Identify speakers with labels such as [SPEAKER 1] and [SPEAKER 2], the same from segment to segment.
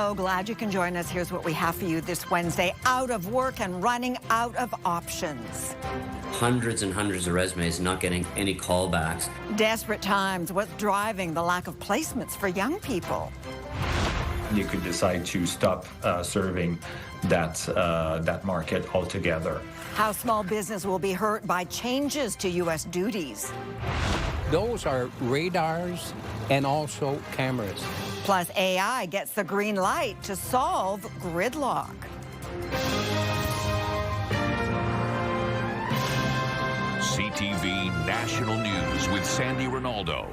[SPEAKER 1] so glad you can join us. Here's what we have for you this Wednesday. Out of work and running out of options.
[SPEAKER 2] Hundreds and hundreds of resumes, not getting any callbacks.
[SPEAKER 1] Desperate times. What's driving the lack of placements for young people?
[SPEAKER 3] You could decide to stop serving that market altogether.
[SPEAKER 1] How small business will be hurt by changes to U.S. duties.
[SPEAKER 4] Those are radars and also cameras.
[SPEAKER 1] Plus, AI gets the green light to solve gridlock.
[SPEAKER 5] CTV National News with Sandy Ronaldo.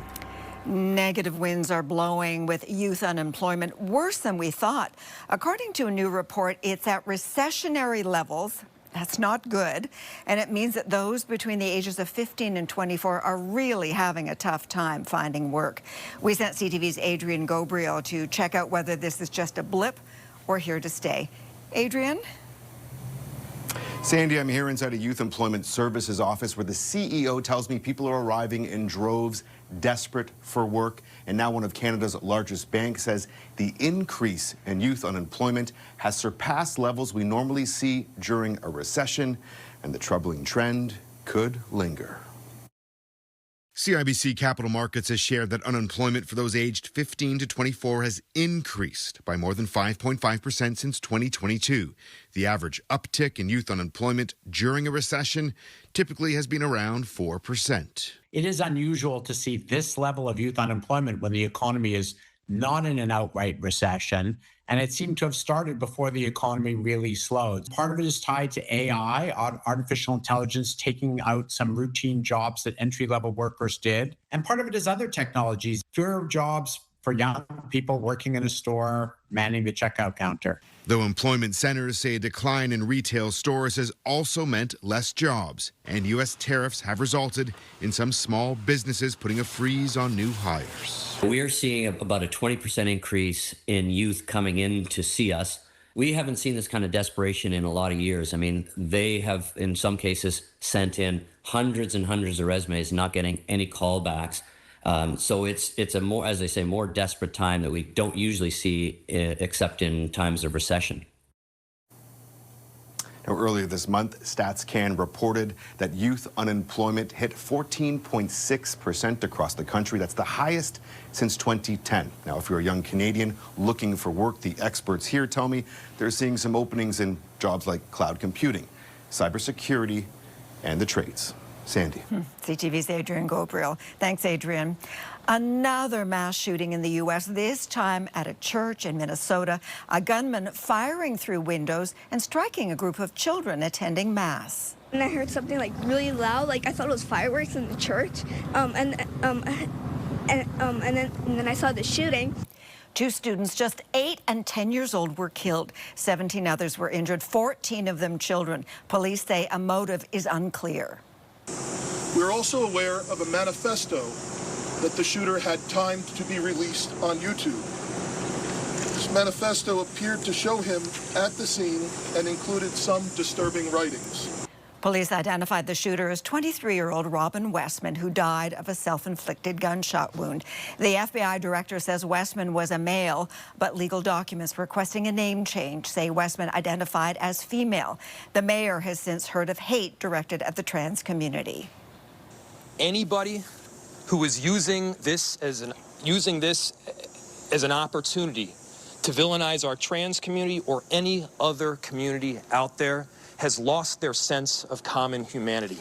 [SPEAKER 1] Negative winds are blowing with youth unemployment worse than we thought. According to a new report, it's at recessionary levels. That's not good. And it means that those between the ages of 15 and 24 are really having a tough time finding work. We sent CTV's Adrian Gabriel to check out whether this is just a blip or here to stay. Adrian?
[SPEAKER 6] Sandy, I'm here inside a Youth Employment Services office where the CEO tells me people are arriving in droves, desperate for work. And now one of Canada's largest banks says the increase in youth unemployment has surpassed levels we normally see during a recession, and the troubling trend could linger. CIBC Capital Markets has shared that unemployment for those aged 15 to 24 has increased by more than 5.5% since 2022. The average uptick in youth unemployment during a recession typically has been around 4%.
[SPEAKER 7] It is unusual to see this level of youth unemployment when the economy is not in an outright recession, and it seemed to have started before the economy really slowed. Part of it is tied to AI, artificial intelligence, taking out some routine jobs that entry-level workers did. And part of it is other technologies, fewer jobs for young people working in a store, manning the checkout counter.
[SPEAKER 6] Though employment centers say a decline in retail stores has also meant less jobs, and U.S. tariffs have resulted in some small businesses putting a freeze on new hires.
[SPEAKER 2] We are seeing about a 20% increase in youth coming in to see us. We haven't seen this kind of desperation in a lot of years. I mean, they have, in some cases, sent in hundreds and hundreds of resumes, not getting any callbacks. So it's a more, as I say, more desperate time that we don't usually see except in times of recession.
[SPEAKER 6] Now, earlier this month, StatsCan reported that youth unemployment hit 14.6% across the country. That's the highest since 2010. Now, if you're a young Canadian looking for work, the experts here tell me they're seeing some openings in jobs like cloud computing, cybersecurity, and the trades. Sandy.
[SPEAKER 1] CTV's Adrian Gabriel. Thanks, Adrian. Another mass shooting in the U.S., this time at a church in Minnesota. A gunman firing through windows and striking a group of children attending mass.
[SPEAKER 8] And I heard something like really loud, like I thought it was fireworks in the church. And then I saw the shooting.
[SPEAKER 1] 2 students, just 8 and 10 years old, were killed. 17 others were injured, 14 of them children. Police say a motive is unclear.
[SPEAKER 9] We're also aware of a manifesto that the shooter had timed to be released on YouTube. This manifesto appeared to show him at the scene and included some disturbing writings.
[SPEAKER 1] Police identified the shooter as 23-year-old Robin Westman, who died of a self-inflicted gunshot wound. The FBI director says Westman was a male, but legal documents requesting a name change say Westman identified as female. The mayor has since heard of hate directed at the trans community.
[SPEAKER 10] Anybody who is using this as an opportunity to villainize our trans community or any other community out there has lost their sense of common humanity.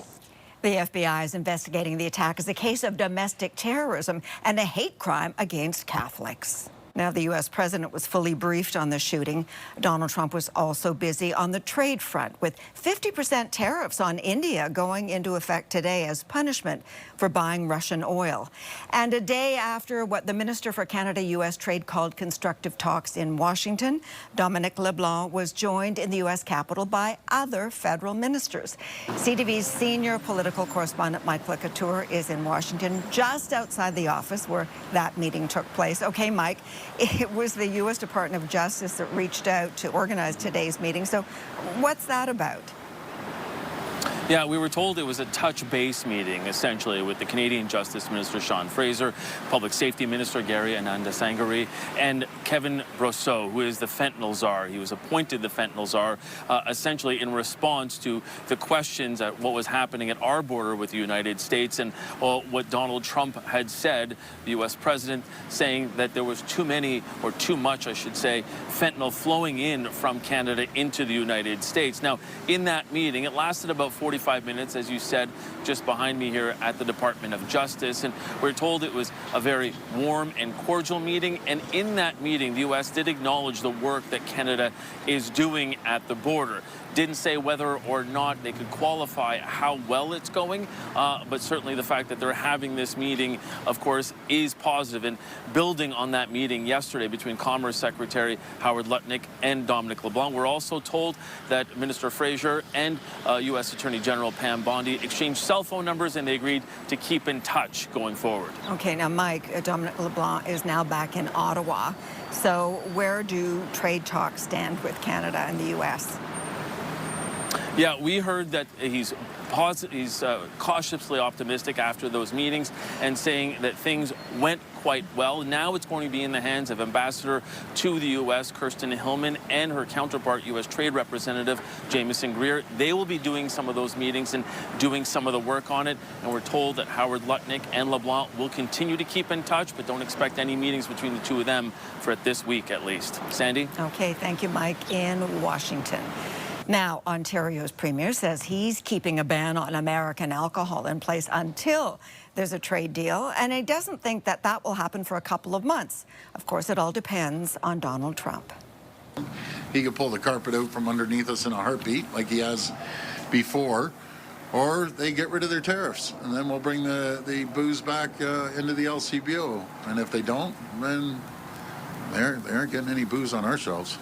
[SPEAKER 1] The FBI is investigating the attack as a case of domestic terrorism and a hate crime against Catholics. Now, the U.S. president was fully briefed on the shooting. Donald Trump was also busy on the trade front, with 50% tariffs on India going into effect today as punishment for buying Russian oil. And a day after what the Minister for Canada-U.S. Trade called constructive talks in Washington, Dominic LeBlanc was joined in the U.S. Capitol by other federal ministers. CTV's senior political correspondent Mike Lecouture is in Washington, just outside the office where that meeting took place. Okay, Mike. It was the U.S. Department of Justice that reached out to organize today's meeting. So what's that about?
[SPEAKER 11] Yeah, we were told it was a touch-base meeting, essentially, with the Canadian Justice Minister, Sean Fraser, Public Safety Minister, Gary Anandasangari, and Kevin Brosseau, who is the fentanyl czar. He was appointed the fentanyl czar, essentially in response to the questions at what was happening at our border with the United States and what Donald Trump had said, the U.S. president, saying that there was too many, or too much, I should say, fentanyl flowing in from Canada into the United States. Now, in that meeting, it lasted about 45 minutes, as you said, just behind me here at the Department of Justice. And we're told it was a very warm and cordial meeting. And in that meeting, the U.S. did acknowledge the work that Canada is doing at the border. Didn't say whether or not they could qualify how well it's going, but certainly the fact that they're having this meeting, of course, is positive. And building on that meeting yesterday between Commerce Secretary Howard Lutnick and Dominic LeBlanc, we're also told that Minister Fraser and U.S. Attorney General Pam Bondi exchanged cell phone numbers, and they agreed to keep in touch going forward.
[SPEAKER 1] Okay, now, Mike, Dominic LeBlanc is now back in Ottawa. So where do trade talks stand with Canada and the U.S.?
[SPEAKER 11] Yeah, we heard that he's cautiously optimistic after those meetings and saying that things went quite well. Now it's going to be in the hands of Ambassador to the U.S., Kirsten Hillman, and her counterpart, U.S. Trade Representative Jamieson Greer. They will be doing some of those meetings and doing some of the work on it. And we're told that Howard Lutnick and LeBlanc will continue to keep in touch, but don't expect any meetings between the two of them for this week at least. Sandy?
[SPEAKER 1] Okay, thank you, Mike, in Washington. Now, Ontario's premier says he's keeping a ban on American alcohol in place until there's a trade deal, and he doesn't think that that will happen for a couple of months. Of course, it all depends on Donald Trump.
[SPEAKER 12] He could pull the carpet out from underneath us in a heartbeat like he has before, or they get rid of their tariffs, and then we'll bring the booze back into the LCBO. And if they don't, then they aren't getting any booze on our shelves.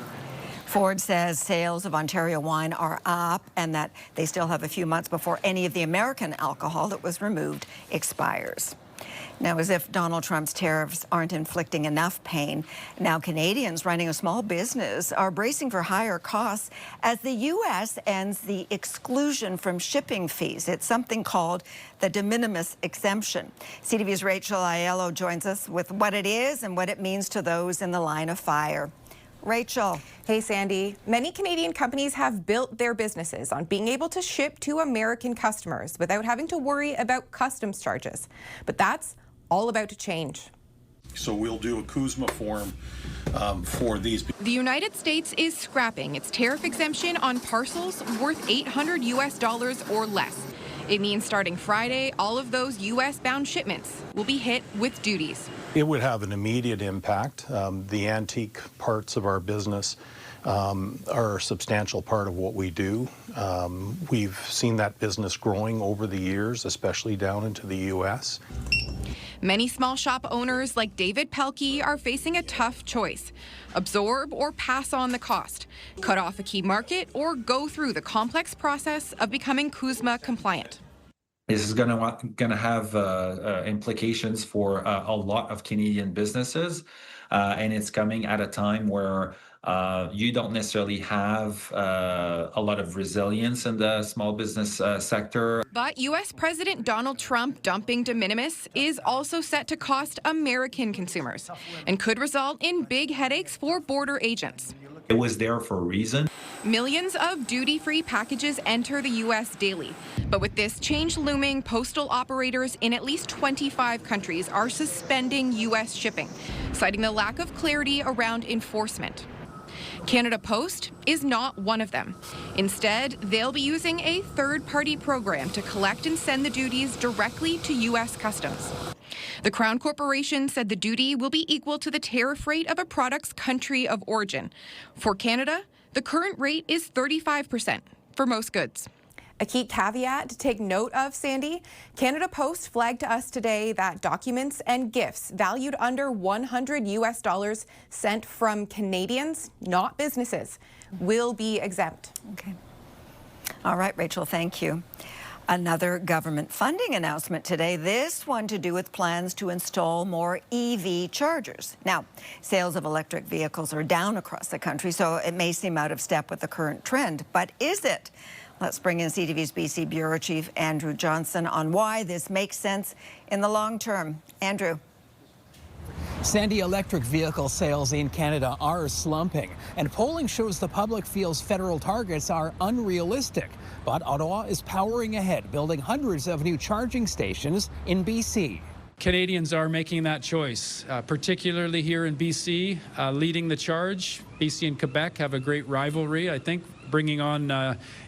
[SPEAKER 1] Ford says sales of Ontario wine are up and that they still have a few months before any of the American alcohol that was removed expires. Now, as if Donald Trump's tariffs aren't inflicting enough pain, now Canadians running a small business are bracing for higher costs as the U.S. ends the exclusion from shipping fees. It's something called the de minimis exemption. CTV's Rachel Aiello joins us with what it is and what it means to those in the line of fire. Rachel.
[SPEAKER 13] Hey, Sandy. Many Canadian companies have built their businesses on being able to ship to American customers without having to worry about customs charges. But that's all about to change.
[SPEAKER 14] So we'll do a CUSMA form for these.
[SPEAKER 15] The United States is scrapping its tariff exemption on parcels worth $800 US or less. It means starting Friday, all of those U.S.-bound shipments will be hit with duties.
[SPEAKER 14] It would have an immediate impact. The antique parts of our business are a substantial part of what we do. We've seen that business growing over the years, especially down into the U.S.
[SPEAKER 15] Many small shop owners like David Pelkey are facing a tough choice. Absorb or pass on the cost, cut off a key market, or go through the complex process of becoming CUSMA compliant.
[SPEAKER 3] This is going to have implications for a lot of Canadian businesses, and it's coming at a time where you don't necessarily have a lot of resilience in the small business sector.
[SPEAKER 15] But U.S. President Donald Trump dumping de minimis is also set to cost American consumers and could result in big headaches for border agents.
[SPEAKER 3] It was there for a reason.
[SPEAKER 15] Millions of duty-free packages enter the U.S. daily. But with this change looming, postal operators in at least 25 countries are suspending U.S. shipping, citing the lack of clarity around enforcement. Canada Post is not one of them. Instead, they'll be using a third-party program to collect and send the duties directly to U.S. Customs. The Crown Corporation said the duty will be equal to the tariff rate of a product's country of origin. For Canada, the current rate is 35% for most goods.
[SPEAKER 13] A key caveat to take note of, Sandy, Canada Post flagged to us today that documents and gifts valued under $100 US sent from Canadians, not businesses, will be exempt.
[SPEAKER 1] Okay. All right, Rachel, thank you. Another government funding announcement today, this one to do with plans to install more EV chargers. Now, sales of electric vehicles are down across the country, so it may seem out of step with the current trend, but is it? Let's bring in CTV's BC Bureau Chief Andrew Johnson on why this makes sense in the long term. Andrew.
[SPEAKER 16] Sandy, electric vehicle sales in Canada are slumping, and polling shows the public feels federal targets are unrealistic. But Ottawa is powering ahead, building hundreds of new charging stations in BC.
[SPEAKER 17] Canadians are making that choice, particularly here in BC, leading the charge. BC and Quebec have a great rivalry, I think, bringing on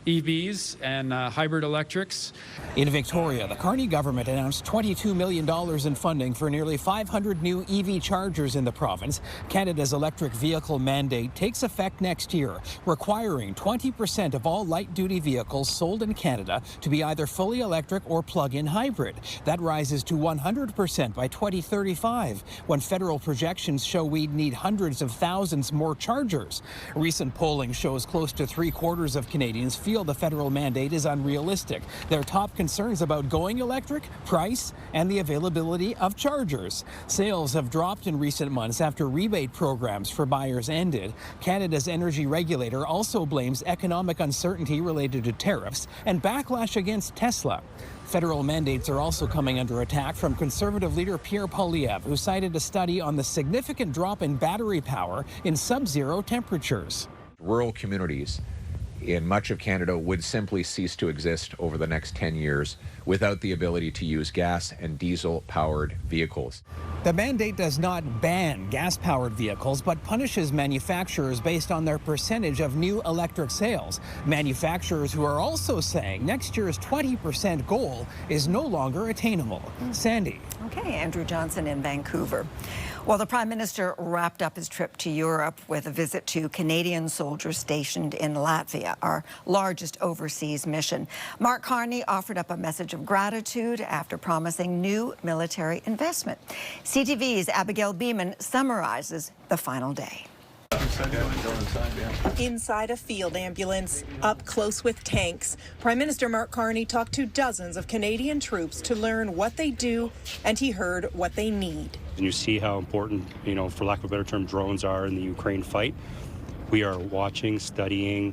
[SPEAKER 17] EVs and hybrid electrics.
[SPEAKER 16] In Victoria, the Carney government announced $22 million in funding for nearly 500 new EV chargers in the province. Canada's electric vehicle mandate takes effect next year, requiring 20% of all light-duty vehicles sold in Canada to be either fully electric or plug-in hybrid. That rises to 100% by 2035, when federal projections show we'd need hundreds of thousands more chargers. Recent polling shows close to three-quarters of Canadians feel the federal mandate is unrealistic. Their top concerns about going electric, price, and the availability of chargers. Sales have dropped in recent months after rebate programs for buyers ended. Canada's energy regulator also blames economic uncertainty related to tariffs and backlash against Tesla. Federal mandates are also coming under attack from Conservative leader Pierre Poilievre, who cited a study on the significant drop in battery power in sub-zero temperatures.
[SPEAKER 18] Rural communities in much of Canada would simply cease to exist over the next 10 years without the ability to use gas and diesel-powered vehicles.
[SPEAKER 16] The mandate does not ban gas-powered vehicles, but punishes manufacturers based on their percentage of new electric sales. Manufacturers who are also saying next year's 20% goal is no longer attainable. Sandy.
[SPEAKER 1] Okay, Andrew Johnson in Vancouver. Well, the Prime Minister wrapped up his trip to Europe with a visit to Canadian soldiers stationed in Latvia, our largest overseas mission. Mark Carney offered up a message of gratitude after promising new military investment. CTV's Abigail Beeman summarizes the final day.
[SPEAKER 19] Inside a field ambulance, up close with tanks, Prime Minister Mark Carney talked to dozens of Canadian troops to learn what they do, and he heard what they need.
[SPEAKER 20] And you see how important, for lack of a better term, drones are in the Ukraine fight. We are watching, studying,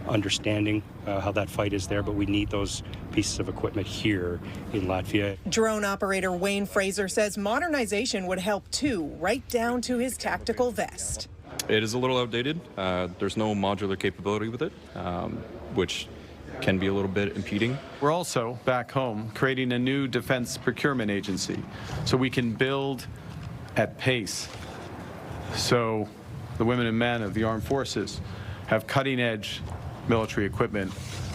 [SPEAKER 20] understanding how that fight is there, but we need those pieces of equipment here in Latvia.
[SPEAKER 19] Drone operator Wayne Fraser says modernization would help too, right down to his tactical vest.
[SPEAKER 21] It is a little outdated. There's no modular capability with it, which can be a little bit impeding.
[SPEAKER 22] We're also, back home, creating a new defense procurement agency so we can build at pace. So the women and men of the armed forces have cutting-edge military equipment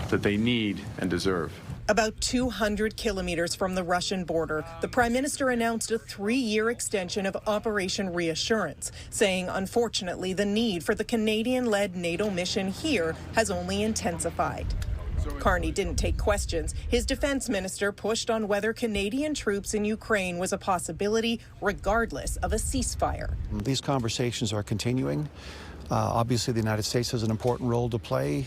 [SPEAKER 22] that they need and deserve.
[SPEAKER 19] About 200 kilometers from the Russian border, the Prime Minister announced a 3-year extension of Operation Reassurance, saying, unfortunately, the need for the Canadian-led NATO mission here has only intensified. Carney didn't take questions. His defense minister pushed on whether Canadian troops in Ukraine was a possibility, regardless of a ceasefire.
[SPEAKER 23] These conversations are continuing. Obviously, the United States has an important role to play.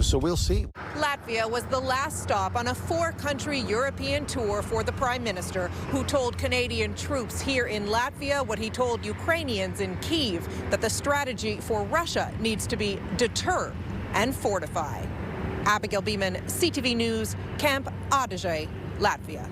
[SPEAKER 23] So we'll see.
[SPEAKER 24] Latvia was the last stop on a 4-country European tour for the Prime Minister, who told Canadian troops here in Latvia what he told Ukrainians in Kyiv, that the strategy for Russia needs to be deter and fortify. Abigail Beeman, CTV News, Camp Adige, Latvia.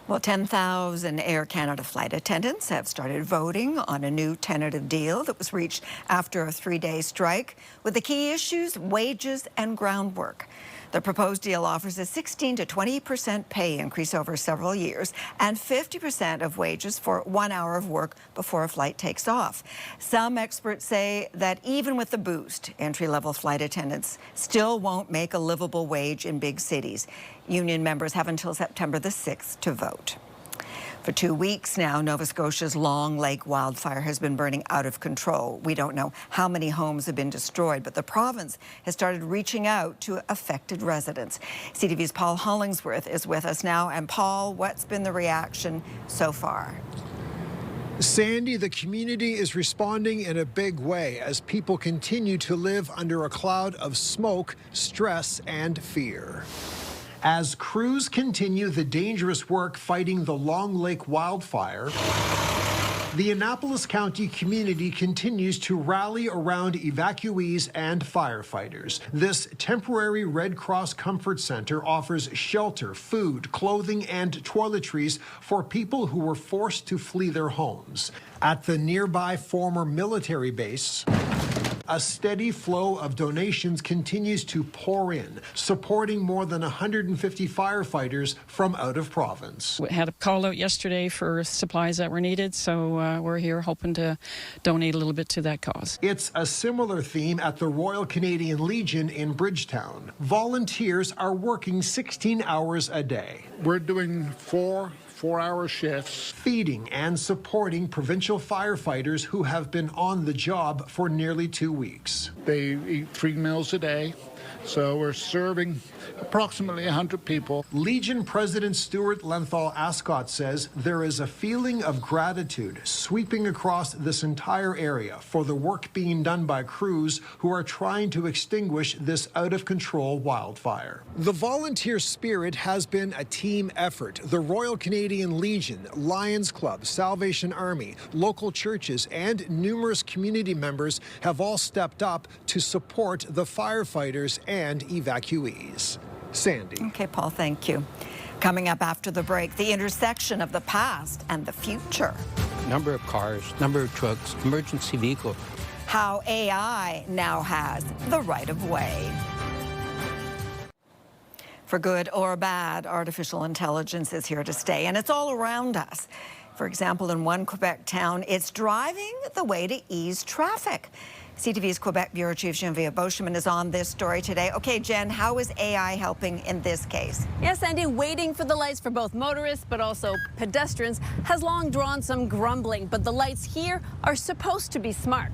[SPEAKER 1] Well, 10,000 Air Canada flight attendants have started voting on a new tentative deal that was reached after a 3-day strike, with the key issues wages and groundwork. The proposed deal offers a 16 to 20% pay increase over several years and 50% of wages for 1 hour of work before a flight takes off. Some experts say that even with the boost, entry-level flight attendants still won't make a livable wage in big cities. Union members have until September the 6th to vote. For 2 weeks now, Nova Scotia's Long Lake wildfire has been burning out of control. We don't know how many homes have been destroyed, but the province has started reaching out to affected residents. CTV's Paul Hollingsworth is with us now. And Paul, what's been the reaction so far?
[SPEAKER 25] Sandy, the community is responding in a big way as people continue to live under a cloud of smoke, stress, and fear. As crews continue the dangerous work fighting the Long Lake wildfire, The Annapolis County community continues to rally around evacuees and firefighters. This temporary Red Cross Comfort Center offers shelter, food, clothing, and toiletries for people who were forced to flee their homes. At the nearby former military base, a steady flow of donations continues to pour in, supporting more than 150 firefighters from out of province.
[SPEAKER 2] We had a call out yesterday for supplies that were needed, so we're here hoping to donate a little bit to that cause.
[SPEAKER 25] It's a similar theme at the Royal Canadian Legion in Bridgetown. Volunteers are working 16 hours a day.
[SPEAKER 4] We're doing four-hour shifts,
[SPEAKER 25] feeding and supporting provincial firefighters who have been on the job for nearly 2 weeks.
[SPEAKER 4] They eat 3 meals a day, so we're serving approximately 100 people.
[SPEAKER 25] Legion President Stuart Lenthal Ascot says there is a feeling of gratitude sweeping across this entire area for the work being done by crews who are trying to extinguish this out-of-control wildfire. The volunteer spirit has been a team effort. The Royal Canadian Legion, Lions Club, Salvation Army, local churches, and numerous community members have all stepped up to support the firefighters and evacuees. Sandy.
[SPEAKER 1] Okay, Paul, thank you. Coming up after the break, the intersection of the past and the future.
[SPEAKER 5] Number of cars, number of trucks, emergency vehicles.
[SPEAKER 1] How AI now has the right of way. For good or bad, artificial intelligence is here to stay, and it's all around us. For example, in one Quebec town, it's driving the way to ease traffic. CTV's Quebec Bureau Chief Geneviève Beauchemin is on this story today. Okay, Jen, how is AI helping in this case?
[SPEAKER 6] Yes, Andy, waiting for the lights for both motorists but also pedestrians has long drawn some grumbling, but the lights here are supposed to be smart.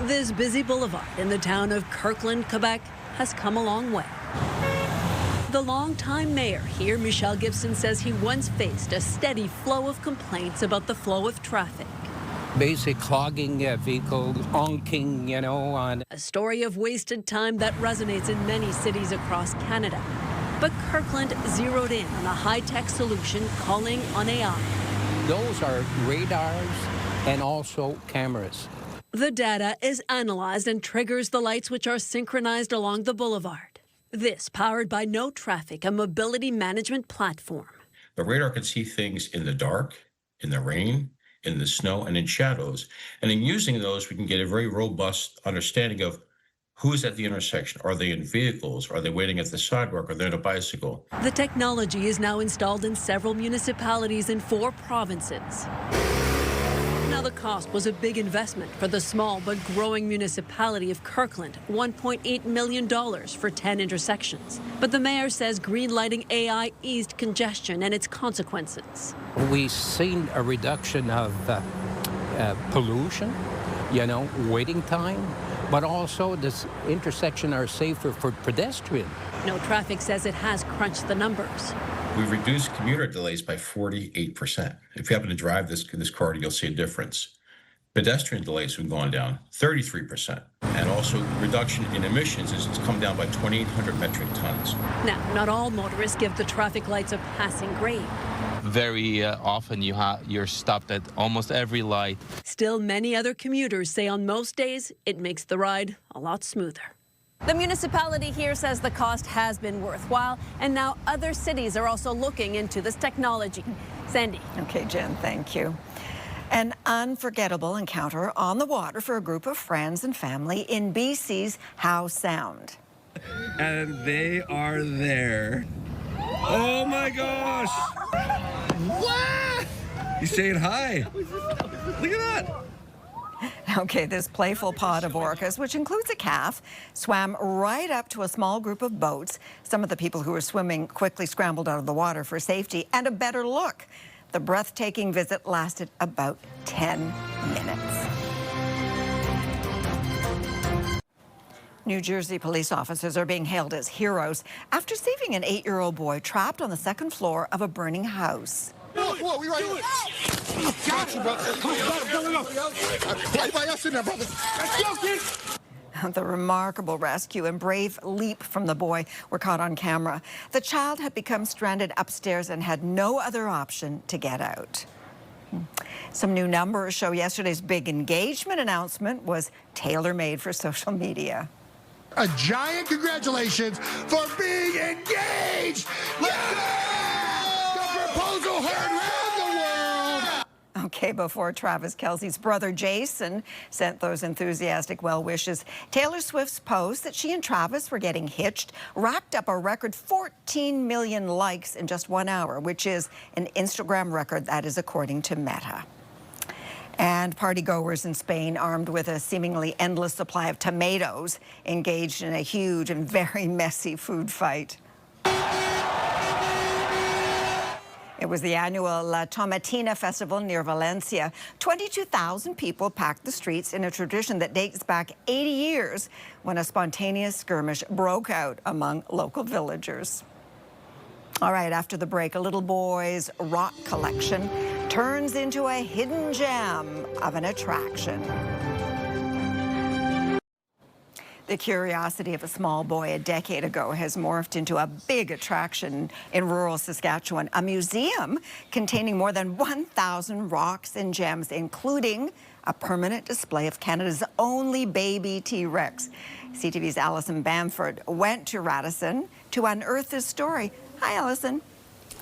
[SPEAKER 7] This busy boulevard in the town of Kirkland, Quebec, has come a long way. The longtime mayor here, Michel Gibson, says he once faced a steady flow of complaints about the flow of traffic.
[SPEAKER 5] Basic clogging vehicles, honking, on.
[SPEAKER 7] A story of wasted time that resonates in many cities across Canada. But Kirkland zeroed in on a high-tech solution calling on AI.
[SPEAKER 5] Those are radars and also cameras.
[SPEAKER 7] The data is analyzed and triggers the lights which are synchronized along the boulevard. This powered by No Traffic, a mobility management platform.
[SPEAKER 26] The radar can see things in the dark, in the rain, in the snow, and in shadows. And in using those, we can get a very robust understanding of who's at the intersection. Are they in vehicles? Are they waiting at the sidewalk? Are they on a bicycle?
[SPEAKER 7] The technology is now installed in several municipalities in 4 provinces. Now, the cost was a big investment for the small but growing municipality of Kirkland, $1.8 million for 10 intersections. But the mayor says greenlighting AI eased congestion and its consequences.
[SPEAKER 5] We've seen a reduction of pollution, waiting time, but also this intersection are safer for pedestrians.
[SPEAKER 7] No Traffic says it has crunched the numbers.
[SPEAKER 26] We've reduced commuter delays by 48%. If you happen to drive this corridor, you'll see a difference. Pedestrian delays have gone down 33%. And also reduction in emissions has come down by 2,800 metric tons.
[SPEAKER 7] Now, not all motorists give the traffic lights a passing grade.
[SPEAKER 27] Very often you're stopped at almost every light.
[SPEAKER 7] Still, many other commuters say on most days it makes the ride a lot smoother.
[SPEAKER 6] The municipality here says the cost has been worthwhile, and now other cities are also looking into this technology. Sandy.
[SPEAKER 1] Okay, Jen, thank you. An unforgettable encounter on the water for a group of friends and family in BC's Howe Sound.
[SPEAKER 28] And they are there. Oh my gosh! What? He's saying hi. Look at that.
[SPEAKER 1] Okay, this playful pod of orcas, which includes a calf, swam right up to a small group of boats. Some of the people who were swimming quickly scrambled out of the water for safety and a better look. The breathtaking visit lasted about 10 minutes. New Jersey police officers are being hailed as heroes after saving an 8-year-old boy trapped on the second floor of a burning house.
[SPEAKER 9] Whoa, we right here. Got you, brother. Come on, right by us in there, brother. Let's go, kid.
[SPEAKER 1] The remarkable rescue and brave leap from the boy were caught on camera. The child had become stranded upstairs and had no other option to get out. Some new numbers show yesterday's big engagement announcement was tailor-made for social media.
[SPEAKER 25] A giant congratulations for being engaged! Yeah! The proposal heard around the world!
[SPEAKER 1] Okay, before Travis Kelce's brother Jason sent those enthusiastic well wishes, Taylor Swift's post that she and Travis were getting hitched racked up a record 14 million likes in just 1 hour, which is an Instagram record, that is according to Meta. And partygoers in Spain, armed with a seemingly endless supply of tomatoes, engaged in a huge and very messy food fight. It was the annual La Tomatina festival near Valencia. 22,000 people packed the streets in a tradition that dates back 80 years when a spontaneous skirmish broke out among local villagers. All right, after the break, a little boy's rock collection turns into a hidden gem of an attraction. The curiosity of a small boy a decade ago has morphed into a big attraction in rural Saskatchewan, a museum containing more than 1,000 rocks and gems, including a permanent display of Canada's only baby T-Rex. CTV's Alison Bamford went to Radisson to unearth this story. Hi, Alison.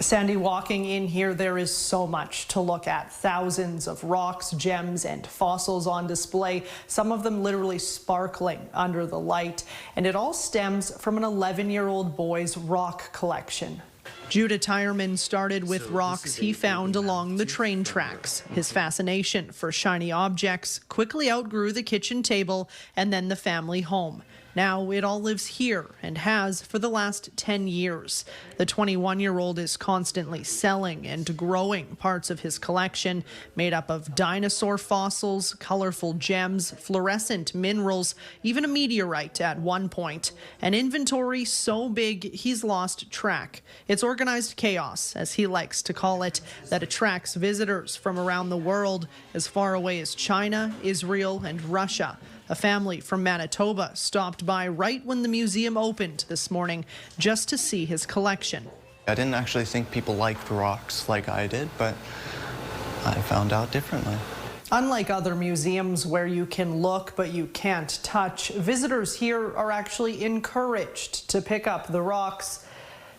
[SPEAKER 3] Sandy, walking in here, there is so much to look at. Thousands of rocks, gems, and fossils on display, some of them literally sparkling under the light. And it all stems from an 11-year-old boy's rock collection. Judah Tyerman started with rocks he found along the train tracks. His fascination for shiny objects quickly outgrew the kitchen table and then the family home. Now it all lives here and has for the last 10 years. The 21-year-old is constantly selling and growing parts of his collection made up of dinosaur fossils, colorful gems, fluorescent minerals, even a meteorite at one point. An inventory so big he's lost track. It's organized chaos, as he likes to call it, that attracts visitors from around the world, as far away as China, Israel, and Russia. A family from Manitoba stopped by right when the museum opened this morning just to see his collection.
[SPEAKER 8] I didn't actually think people liked rocks like I did, but I found out differently.
[SPEAKER 3] Unlike other museums where you can look but you can't touch, visitors here are actually encouraged to pick up the rocks,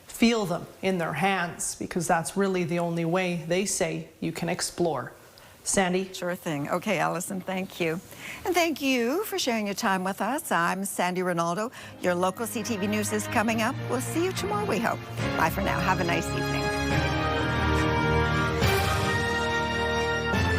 [SPEAKER 3] feel them in their hands, because that's really the only way, they say, you can explore. Sandy?
[SPEAKER 1] Sure thing. Okay, Alison, thank you. And thank you for sharing your time with us. I'm Sandy Ronaldo. Your local CTV News is coming up. We'll see you tomorrow, we hope. Bye for now. Have a nice evening.